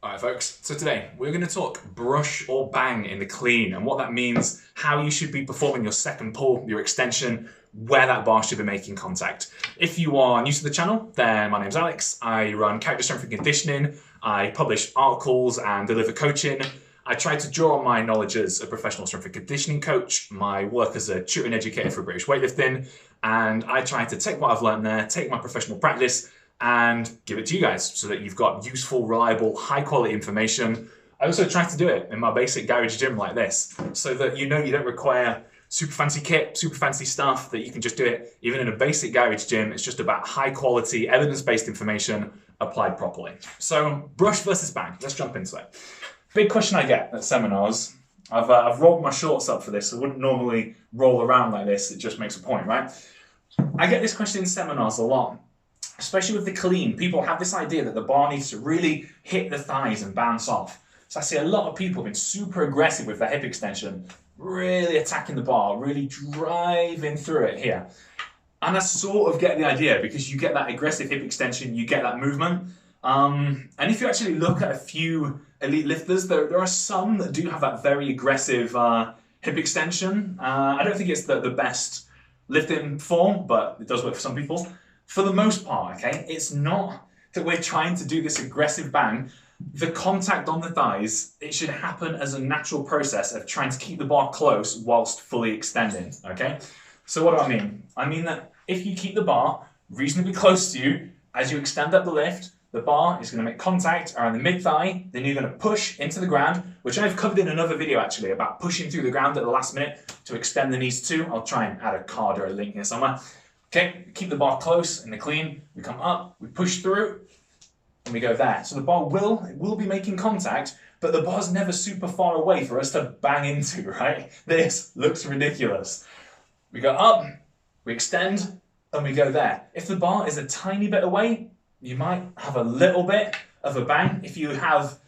Alright folks, so today we're going to talk brush or bang in the clean and what that means, how you should be performing your second pull, your extension, where that bar should be making contact. If you are new to the channel, then my name's Alex. I run character strength and conditioning, I publish articles and deliver coaching. I try to draw on my knowledge as a professional strength and conditioning coach, my work as a tutoring educator for British weightlifting, and I try to take what I've learned there, take my professional practice and give it to you guys so that you've got useful, reliable, high quality information. I also try to do it in my basic garage gym like this so that you know you don't require super fancy kit, super fancy stuff, that you can just do it even in a basic garage gym. It's just about high quality, evidence-based information applied properly. So brush versus bang, let's jump into it. Big question I get at seminars. I've rolled my shorts up for this. I wouldn't normally roll around like this. It just makes a point, right? I get this question in seminars a lot. Especially with the clean, people have this idea that the bar needs to really hit the thighs and bounce off. So I see a lot of people being super aggressive with their hip extension, really attacking the bar, really driving through it here. And I sort of get the idea because you get that aggressive hip extension, you get that movement. And if you actually look at a few elite lifters, there are some that do have that very aggressive hip extension. I don't think it's the best lifting form, but it does work for some people. For the most part, okay, it's not that we're trying to do this aggressive bang. The contact on the thighs, it should happen as a natural process of trying to keep the bar close whilst fully extending, okay? So what do I mean? I mean that if you keep the bar reasonably close to you, as you extend up the lift, the bar is going to make contact around the mid-thigh, then you're going to push into the ground, which I've covered in another video actually about pushing through the ground at the last minute to extend the knees too. I'll try and add a card or a link here somewhere. Okay, keep the bar close in the clean, we come up, we push through, and we go there. So the bar will be making contact, but the bar's never super far away for us to bang into, right? This looks ridiculous. We go up, we extend, and we go there. If the bar is a tiny bit away, you might have a little bit of a bang. If you have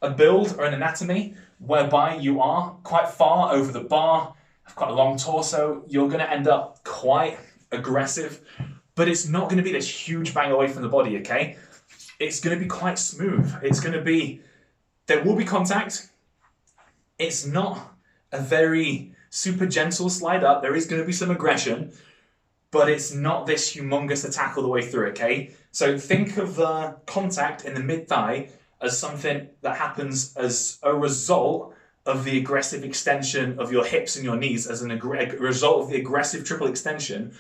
a build or an anatomy whereby you are quite far over the bar, have quite a long torso, you're gonna end up quite aggressive, but it's not going to be this huge bang away from the body, okay? It's going to be quite smooth. It's going to be, there will be contact. It's not a very super gentle slide up. There is going to be some aggression, but it's not this humongous attack all the way through, okay? So think of the contact in the mid-thigh as something that happens as a result of the aggressive extension of your hips and your knees, as a result of the aggressive triple extension,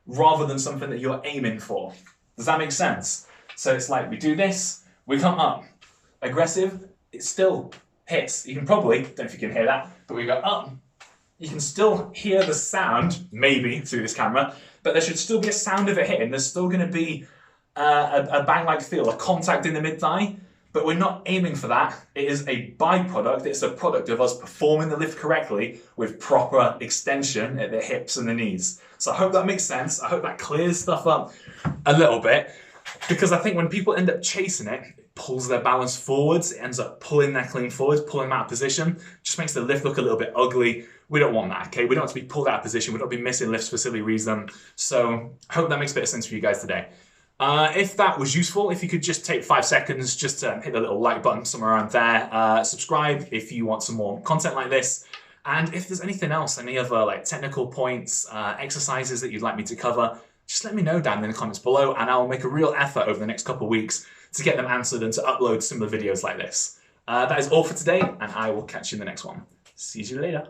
rather than something that you're aiming for. Does that make sense? So it's like we do this, we come up, aggressive, it still hits. You can probably, don't know if you can hear that, but we go up. You can still hear the sound, maybe through this camera, but there should still be a sound of it hitting. There's still going to be a bang-like feel, a contact in the mid-thigh, but we're not aiming for that. It is a byproduct. It's a product of us performing the lift correctly with proper extension at the hips and the knees. So I hope that makes sense. I hope that clears stuff up a little bit, because I think when people end up chasing it, it pulls their balance forwards. It ends up pulling their clean forwards, pulling them out of position. Just makes the lift look a little bit ugly. We don't want that, okay? We don't want to be pulled out of position. We don't want to be missing lifts for silly reason. So I hope that makes a bit of sense for you guys today. If that was useful, if you could just take 5 seconds just to hit the little like button somewhere around there. Subscribe if you want some more content like this. And if there's anything else, any other like technical points, exercises that you'd like me to cover, just let me know down in the comments below and I'll make a real effort over the next couple of weeks to get them answered and to upload similar videos like this. That is all for today and I will catch you in the next one. See you later.